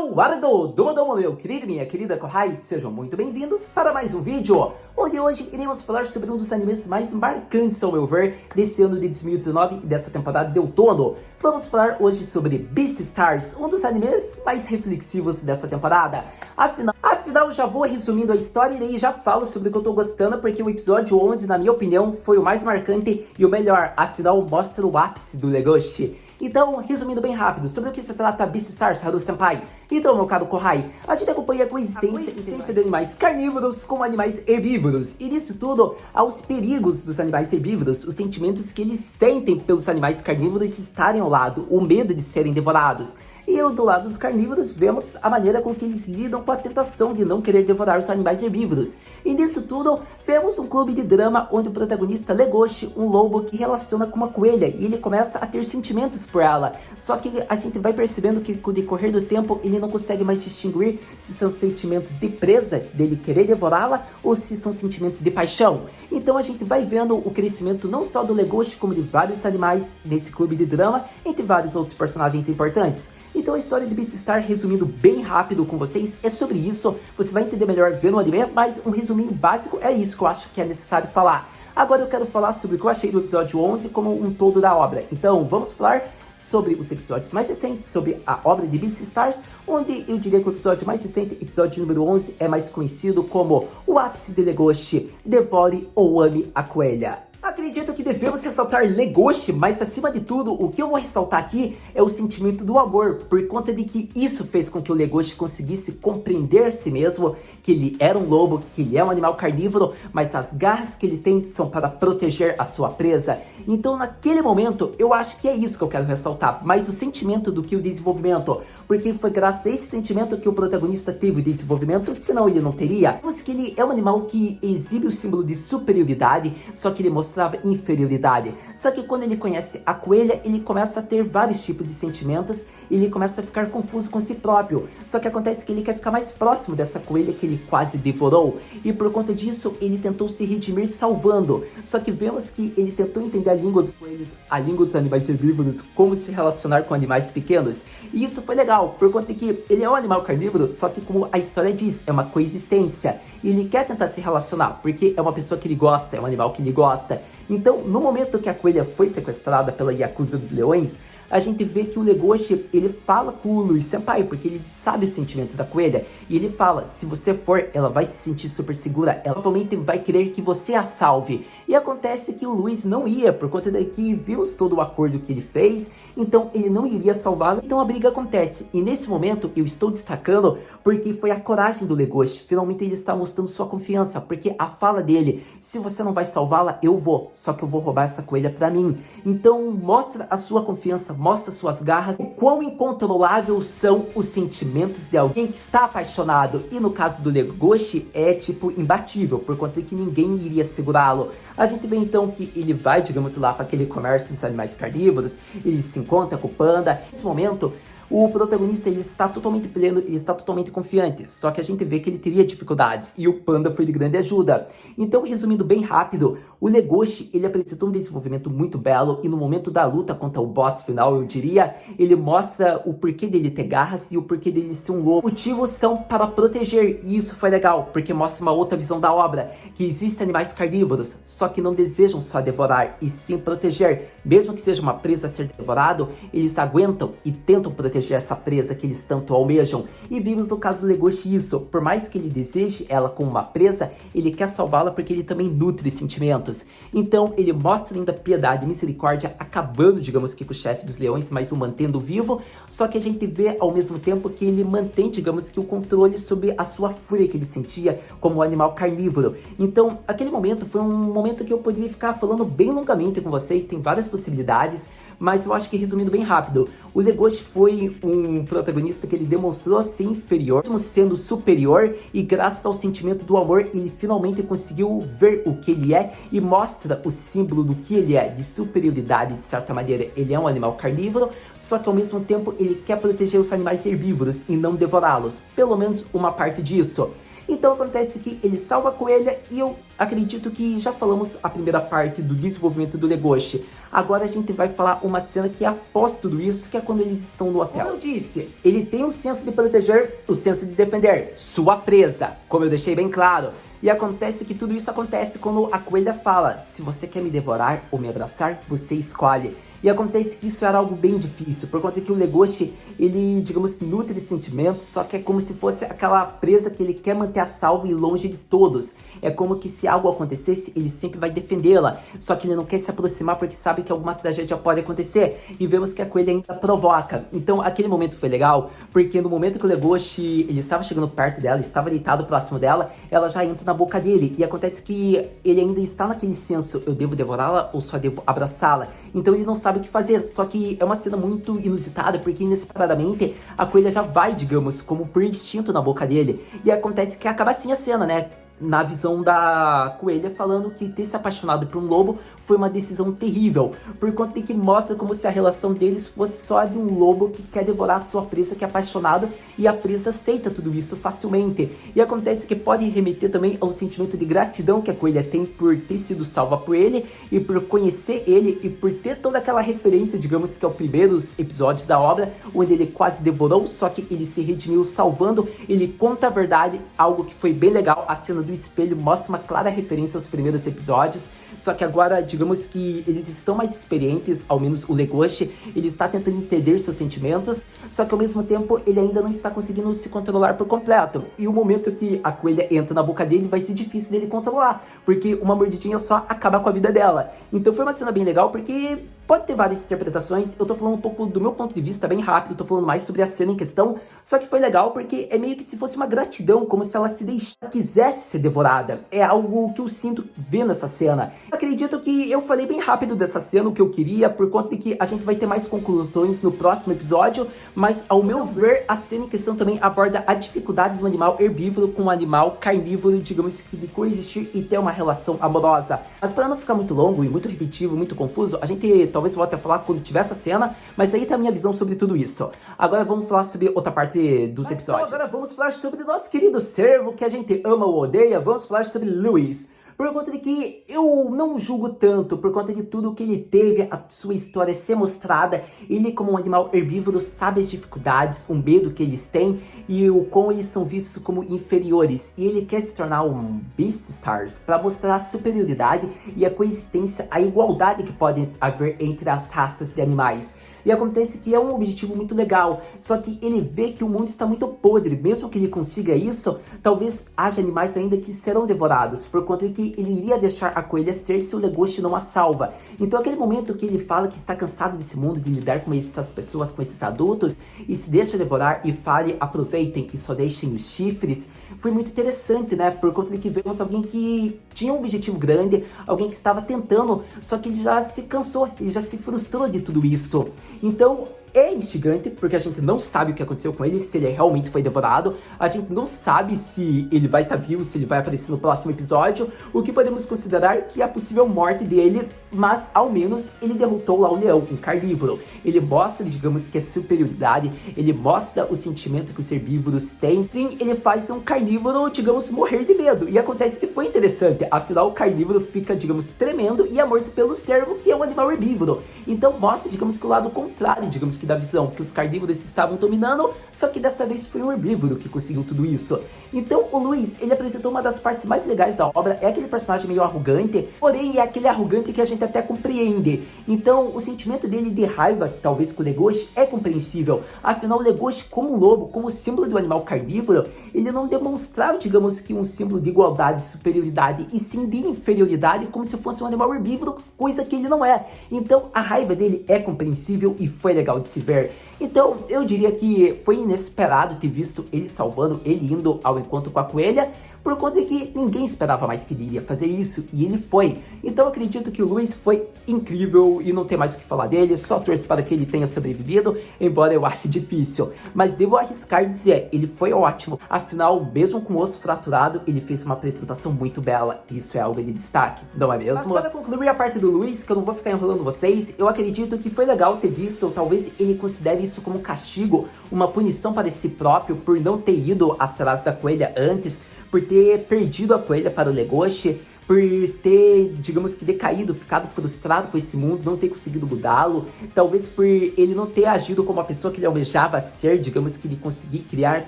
Eduardo Domodomo, meu querido e minha querida Kohai, sejam muito bem-vindos para mais um vídeo, onde hoje iremos falar sobre um dos animes mais marcantes, ao meu ver, desse ano de 2019 e dessa temporada de outono. Vamos falar hoje sobre Beastars, um dos animes mais reflexivos dessa temporada. Afinal, já vou resumindo a história e daí já falo sobre o que eu tô gostando, porque o episódio 11, na minha opinião, foi o mais marcante e o melhor, afinal mostra o ápice do Legoshi. Então, resumindo bem rápido, sobre o que se trata Beastars, Haru-senpai. Então, meu caro Kohai, a gente acompanha a coexistência de animais carnívoros com animais herbívoros. E nisso tudo, há os perigos dos animais herbívoros, os sentimentos que eles sentem pelos animais carnívoros estarem ao lado, o medo de serem devorados. E do lado dos carnívoros, vemos a maneira com que eles lidam com a tentação de não querer devorar os animais herbívoros. E nisso tudo, vemos um clube de drama onde o protagonista Legoshi, um lobo que relaciona com uma coelha, e ele começa a ter sentimentos por ela. Só que a gente vai percebendo que com o decorrer do tempo, ele não consegue mais distinguir se são sentimentos de presa, dele querer devorá-la, ou se são sentimentos de paixão. Então a gente vai vendo o crescimento não só do Legoshi, como de vários animais nesse clube de drama, entre vários outros personagens importantes. Então a história de Beastars, resumindo bem rápido com vocês, é sobre isso. Você vai entender melhor vendo o anime, mas um resuminho básico é isso que eu acho que é necessário falar. Agora eu quero falar sobre o que eu achei do episódio 11 como um todo da obra. Então vamos falar sobre os episódios mais recentes, sobre a obra de Beastars, onde eu diria que o episódio mais recente, episódio número 11, é mais conhecido como o ápice de Legoshi, devore ou ame a coelha. Acredito que devemos ressaltar Legoshi, mas acima de tudo, o que eu vou ressaltar aqui é o sentimento do amor, por conta de que isso fez com que o Legoshi conseguisse compreender a si mesmo, que ele era um lobo, que ele é um animal carnívoro, mas as garras que ele tem são para proteger a sua presa. Então naquele momento, eu acho que é isso que eu quero ressaltar, mais o sentimento do que o desenvolvimento, porque foi graças a esse sentimento que o protagonista teve o desenvolvimento, senão ele não teria. Vemos que ele é um animal que exibe o símbolo de superioridade, só que ele mostrava inferioridade. Só que quando ele conhece a coelha, ele começa a ter vários tipos de sentimentos, e ele começa a ficar confuso com si próprio. Só que acontece que ele quer ficar mais próximo dessa coelha que ele quase devorou, e por conta disso, ele tentou se redimir salvando. Só que vemos que ele tentou entender a língua dos coelhos, a língua dos animais herbívoros, como se relacionar com animais pequenos. E isso foi legal, por conta que ele é um animal carnívoro, só que como a história diz, é uma coexistência. E ele quer tentar se relacionar, porque é uma pessoa que ele gosta, é um animal que ele gosta. Então, no momento que a coelha foi sequestrada pela Yakuza dos Leões, a gente vê que o Legoshi, ele fala com o Luis Senpai, porque ele sabe os sentimentos da coelha, e ele fala, se você for, ela vai se sentir super segura, ela provavelmente vai querer que você a salve. E acontece que o Luis não ia, por conta de que vimos todo o acordo que ele fez, então ele não iria salvá-la, então a briga acontece. E nesse momento eu estou destacando porque foi a coragem do Legoshi, finalmente ele está mostrando sua confiança, porque a fala dele, se você não vai salvá-la, eu vou, só que eu vou roubar essa coelha pra mim. Então mostra a sua confiança, mostra suas garras, o quão incontrolável são os sentimentos de alguém que está apaixonado. E no caso do Legoshi é tipo imbatível, por conta de que ninguém iria segurá-lo. A gente vê então que ele vai, digamos lá, para aquele comércio dos animais carnívoros, ele se encontra com o panda. Nesse momento, o protagonista ele está totalmente pleno, ele está totalmente confiante, só que a gente vê que ele teria dificuldades, e o panda foi de grande ajuda. Então, resumindo bem rápido, o Legoshi, ele apresentou um desenvolvimento muito belo, e no momento da luta contra o boss final, eu diria, ele mostra o porquê dele ter garras e o porquê dele ser um lobo. Os motivos são para proteger, e isso foi legal, porque mostra uma outra visão da obra, que existem animais carnívoros, só que não desejam só devorar, e sim proteger. Mesmo que seja uma presa a ser devorado, eles aguentam e tentam proteger essa presa que eles tanto almejam. E vimos no caso do Legoshi isso, por mais que ele deseje ela como uma presa, ele quer salvá-la porque ele também nutre sentimentos. Então ele mostra ainda piedade e misericórdia, acabando, digamos que com o chefe dos leões, mas o mantendo vivo. Só que a gente vê ao mesmo tempo que ele mantém, digamos que o controle sobre a sua fúria que ele sentia como um animal carnívoro. Então aquele momento foi um momento que eu poderia ficar falando bem longamente com vocês, tem várias possibilidades, mas eu acho que resumindo bem rápido, o Legoshi foi um protagonista que ele demonstrou ser inferior, mesmo sendo superior, e graças ao sentimento do amor, ele finalmente conseguiu ver o que ele é, e mostra o símbolo do que ele é, de superioridade. De certa maneira, ele é um animal carnívoro, só que ao mesmo tempo ele quer proteger os animais herbívoros e não devorá-los, pelo menos uma parte disso. Então acontece que ele salva a coelha e eu acredito que já falamos a primeira parte do desenvolvimento do Legoshi. Agora a gente vai falar uma cena que é após tudo isso, que é quando eles estão no hotel. Como eu disse, ele tem o senso de proteger, o senso de defender sua presa, como eu deixei bem claro. E acontece que tudo isso acontece quando a coelha fala: se você quer me devorar ou me abraçar, você escolhe. E acontece que isso era algo bem difícil, por conta que o Legoshi, ele, digamos, nutre sentimentos, só que é como se fosse aquela presa que ele quer manter a salvo e longe de todos. É como que se algo acontecesse, ele sempre vai defendê-la, só que ele não quer se aproximar porque sabe que alguma tragédia pode acontecer. E vemos que a coelha ainda provoca. Então aquele momento foi legal, porque no momento que o Legoshi, ele estava chegando perto dela, estava deitado próximo dela, ela já entra na boca dele. E acontece que ele ainda está naquele senso: eu devo devorá-la ou só devo abraçá-la? Então ele não sabe o que fazer, só que é uma cena muito inusitada, porque inesperadamente a coelha já vai, digamos, como por instinto na boca dele. E acontece que acaba assim a cena, né? Na visão da coelha, falando que ter se apaixonado por um lobo foi uma decisão terrível, por conta de que mostra como se a relação deles fosse só de um lobo que quer devorar a sua presa, que é apaixonado, e a presa aceita tudo isso facilmente. E acontece que pode remeter também ao sentimento de gratidão que a coelha tem por ter sido salva por ele, e por conhecer ele, e por ter toda aquela referência, digamos que aos primeiros episódios da obra, onde ele quase devorou, só que ele se redimiu salvando. Ele conta a verdade, algo que foi bem legal. A cena do espelho mostra uma clara referência aos primeiros episódios, só que agora, digamos que eles estão mais experientes, ao menos o Legoshi, ele está tentando entender seus sentimentos, só que ao mesmo tempo ele ainda não está conseguindo se controlar por completo. E o momento que a coelha entra na boca dele vai ser difícil dele controlar, porque uma mordidinha só acaba com a vida dela. Então foi uma cena bem legal, porque pode ter várias interpretações. Eu tô falando um pouco do meu ponto de vista bem rápido, tô falando mais sobre a cena em questão, só que foi legal porque é meio que se fosse uma gratidão, como se ela se quisesse ser devorada. É algo que eu sinto vendo essa cena. Acredito que eu falei bem rápido dessa cena, o que eu queria, por conta de que a gente vai ter mais conclusões no próximo episódio, mas ao meu ver, a cena em questão também aborda a dificuldade de um animal herbívoro com um animal carnívoro, digamos que de coexistir e ter uma relação amorosa. Mas para não ficar muito longo e muito repetitivo, muito confuso, a gente talvez volte a falar quando tiver essa cena, mas aí tá a minha visão sobre tudo isso. Agora vamos falar sobre outra parte dos episódios. Então agora vamos falar sobre o nosso querido servo, que a gente ama ou odeia. Vamos falar sobre Louis. Por conta de que eu não julgo tanto, por conta de tudo que ele teve, a sua história ser mostrada. Ele, como um animal herbívoro, sabe as dificuldades, o medo que eles têm e o como eles são vistos como inferiores. E ele quer se tornar um Beastars para mostrar a superioridade e a coexistência, a igualdade que pode haver entre as raças de animais. E acontece que é um objetivo muito legal, só que ele vê que o mundo está muito podre. Mesmo que ele consiga isso, talvez haja animais ainda que serão devorados, por conta de que ele iria deixar a coelha ser se o Legoshi não a salva. Então aquele momento que ele fala que está cansado desse mundo, de lidar com essas pessoas, com esses adultos, e se deixa devorar e fale: aproveitem e só deixem os chifres, foi muito interessante, né? Por conta de que vemos alguém que tinha um objetivo grande, alguém que estava tentando, só que ele já se cansou, ele já se frustrou de tudo isso. Então é instigante, porque a gente não sabe o que aconteceu com ele, se ele realmente foi devorado, a gente não sabe se ele vai estar vivo, se ele vai aparecer no próximo episódio, o que podemos considerar que é a possível morte dele, mas ao menos ele derrotou lá o leão, um carnívoro. Ele mostra, digamos que a superioridade, ele mostra o sentimento que os herbívoros têm. Sim, ele faz um carnívoro, digamos, morrer de medo, e acontece que foi interessante, afinal o carnívoro fica, digamos, tremendo e é morto pelo cervo, que é um animal herbívoro. Então mostra, digamos, que o lado contrário, digamos que da visão que os carnívoros estavam dominando, só que dessa vez foi um herbívoro que conseguiu tudo isso. Então o Louis, ele apresentou uma das partes mais legais da obra, é aquele personagem meio arrogante, porém é aquele arrogante que a gente até compreende. Então o sentimento dele de raiva, talvez com o Legoshi, é compreensível. Afinal o Legoshi, como um lobo, como símbolo do animal carnívoro, ele não demonstrava, digamos que um símbolo de igualdade, superioridade, e sim de inferioridade, como se fosse um animal herbívoro, coisa que ele não é. Então a raiva dele é compreensível e foi legal de se ver. Então eu diria que foi inesperado ter visto ele salvando, ele indo ao encontro com a coelha, por conta de que ninguém esperava mais que ele iria fazer isso, e ele foi. Então eu acredito que o Louis foi incrível e não tem mais o que falar dele, só torço para que ele tenha sobrevivido, embora eu ache difícil. Mas devo arriscar dizer, ele foi ótimo. Afinal, mesmo com o osso fraturado, ele fez uma apresentação muito bela. Isso é algo de destaque, não é mesmo? Mas para concluir a parte do Louis, que eu não vou ficar enrolando vocês, eu acredito que foi legal ter visto, ou talvez ele considere isso como um castigo, uma punição para si próprio por não ter ido atrás da coelha antes, por ter perdido a coelha para o Legoshi, por ter, digamos que, decaído, ficado frustrado com esse mundo, não ter conseguido mudá-lo, talvez por ele não ter agido como a pessoa que ele almejava ser, digamos que ele conseguir criar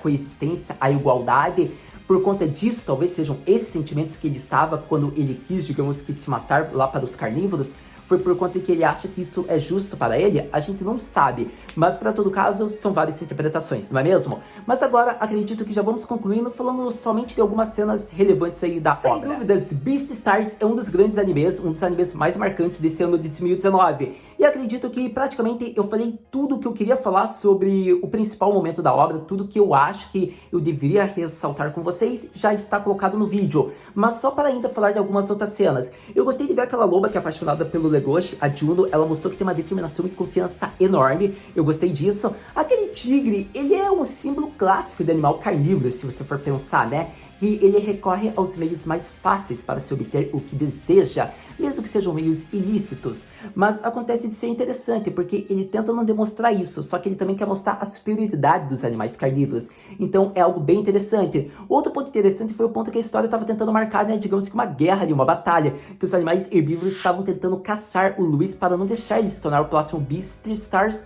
coexistência, a igualdade. Por conta disso, talvez sejam esses sentimentos que ele estava quando ele quis, digamos que, se matar lá para os carnívoros. Foi por conta que ele acha que isso é justo para ele? A gente não sabe, mas para todo caso são várias interpretações, não é mesmo? Mas agora acredito que já vamos concluindo falando somente de algumas cenas relevantes aí da obra. Sem dúvidas, Beastars é um dos grandes animes, um dos animes mais marcantes desse ano de 2019. E acredito que praticamente eu falei tudo o que eu queria falar sobre o principal momento da obra, tudo que eu acho que eu deveria ressaltar com vocês já está colocado no vídeo. Mas só para ainda falar de algumas outras cenas. Eu gostei de ver aquela loba que é apaixonada pelo Legoshi, a Juno, ela mostrou que tem uma determinação e confiança enorme. Eu gostei disso. Aquele tigre, ele é um símbolo clássico de animal carnívoro, se você for pensar, né? Que ele recorre aos meios mais fáceis para se obter o que deseja, mesmo que sejam meios ilícitos. Mas acontece de ser interessante, porque ele tenta não demonstrar isso, só que ele também quer mostrar a superioridade dos animais carnívoros. Então é algo bem interessante. Outro ponto interessante foi o ponto que a história estava tentando marcar, né, digamos que uma guerra ali, uma batalha, que os animais herbívoros estavam tentando caçar o Luis para não deixar ele se tornar o próximo Beastars,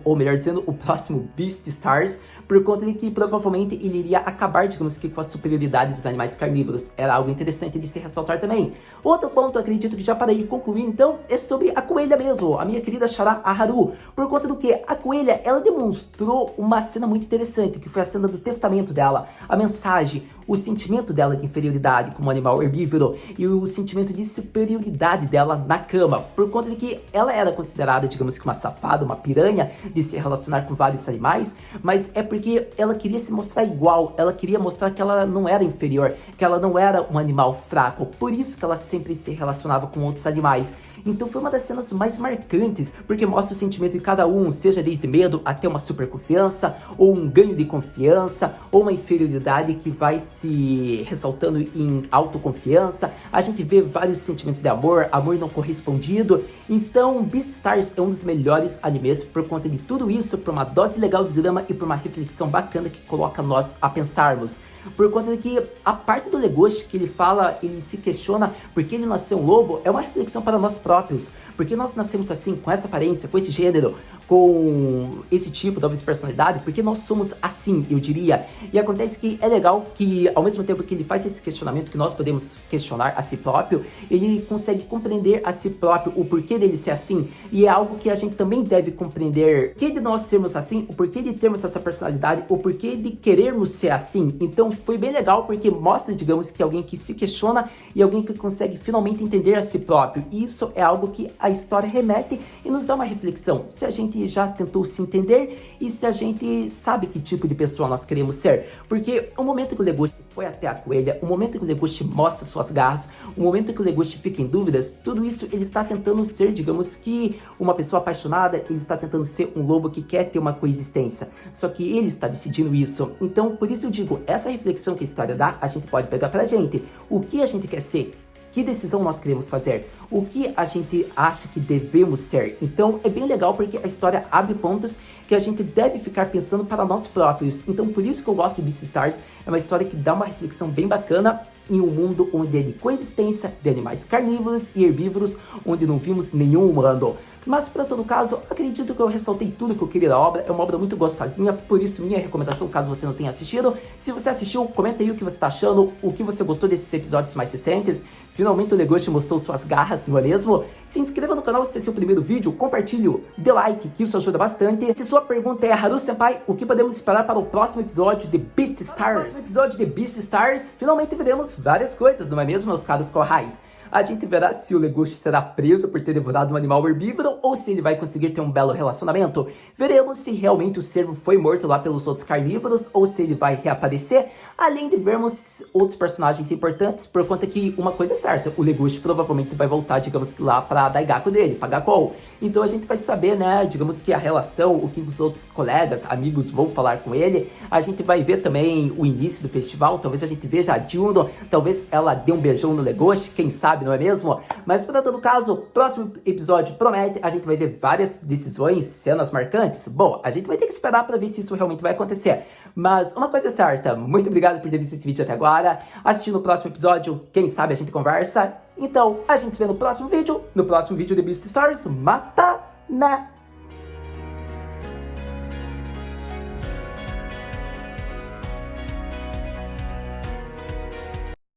ou melhor dizendo, o próximo Beastars, por conta de que provavelmente ele iria acabar, digamos que, com a superioridade dos animais carnívoros. Era algo interessante de se ressaltar também. Outro ponto, acredito que já para ir concluir, então, é sobre a coelha mesmo, a minha querida Xará Haru. Por conta do que a coelha, ela demonstrou uma cena muito interessante, que foi a cena do testamento dela, a mensagem, o sentimento dela de inferioridade como animal herbívoro e o sentimento de superioridade dela na cama, por conta de que ela era considerada, digamos que, uma safada, uma piranha de se relacionar com vários animais, mas é porque ela queria se mostrar igual, ela queria mostrar que ela não era inferior, que ela não era um animal fraco, por isso que ela sempre se relacionava com outros animais. Então foi uma das cenas mais marcantes, porque mostra o sentimento de cada um, seja desde medo até uma super confiança, ou um ganho de confiança, ou uma inferioridade que vai se ressaltando em autoconfiança. A gente vê vários sentimentos de amor, amor não correspondido. Então Beastars é um dos melhores animes por conta de tudo isso, por uma dose legal de drama e por uma reflexão bacana que coloca nós a pensarmos. Por conta de que a parte do Legoshi que ele fala, ele se questiona por que ele nasceu um lobo, é uma reflexão para nós próprios. Porque nós nascemos assim, com essa aparência, com esse gênero, com esse tipo, talvez, personalidade, porque nós somos assim, eu diria. E acontece que é legal que, ao mesmo tempo que ele faz esse questionamento, que nós podemos questionar a si próprio, ele consegue compreender a si próprio o porquê dele ser assim. E é algo que a gente também deve compreender, o porquê de nós sermos assim, o porquê de termos essa personalidade, o porquê de querermos ser assim. Então foi bem legal, porque mostra, digamos, que alguém que se questiona e alguém que consegue finalmente entender a si próprio. E isso é algo que a história remete e nos dá uma reflexão. Se a gente já tentou se entender e se a gente sabe que tipo de pessoa nós queremos ser. Porque o momento que o Legoshi foi até a coelha, o momento que o Legoshi mostra suas garras, o momento que o Legoshi fica em dúvidas, tudo isso ele está tentando ser, digamos que, uma pessoa apaixonada, ele está tentando ser um lobo que quer ter uma coexistência. Só que ele está decidindo isso. Então, por isso eu digo, essa reflexão que a história dá, a gente pode pegar pra gente. O que a gente quer ser? Que decisão nós queremos fazer? O que a gente acha que devemos ser? Então é bem legal porque a história abre pontos que a gente deve ficar pensando para nós próprios. Então por isso que eu gosto de Beastars. É uma história que dá uma reflexão bem bacana em um mundo onde é de coexistência de animais carnívoros e herbívoros, onde não vimos nenhum humano. Mas para todo caso, acredito que eu ressaltei tudo que eu queria da obra. É uma obra muito gostosinha, por isso minha recomendação, caso você não tenha assistido. Se você assistiu, comenta aí o que você está achando, o que você gostou desses episódios mais recentes. Finalmente o Legoshi mostrou suas garras, não é mesmo? Se inscreva no canal se esse é o primeiro vídeo, compartilhe, dê like, que isso ajuda bastante. Se sua pergunta é, Haru Senpai, o que podemos esperar para o próximo episódio de Beastars? No próximo episódio de Beastars, finalmente veremos várias coisas, não é mesmo, meus caros corrais? A gente verá se o Legoshi será preso por ter devorado um animal herbívoro ou se ele vai conseguir ter um belo relacionamento. Veremos se realmente o cervo foi morto lá pelos outros carnívoros ou se ele vai reaparecer, além de vermos outros personagens importantes, por conta que uma coisa é certa, o Legoshi provavelmente vai voltar, digamos que lá pra Daigaku dele, pra Gakkou. Então a gente vai saber, né, digamos que a relação, o que os outros colegas, amigos vão falar com ele. A gente vai ver também o início do festival, talvez a gente veja a Juno, talvez ela dê um beijão no Legoshi, quem sabe, não é mesmo? Mas para todo caso, próximo episódio promete, a gente vai ver várias decisões, cenas marcantes. Bom, a gente vai ter que esperar para ver se isso realmente vai acontecer. Mas uma coisa é certa, muito obrigado por ter visto esse vídeo até agora. Assistindo o próximo episódio, quem sabe a gente conversa. Então, a gente se vê no próximo vídeo. No próximo vídeo de Beast Stories, mata, né?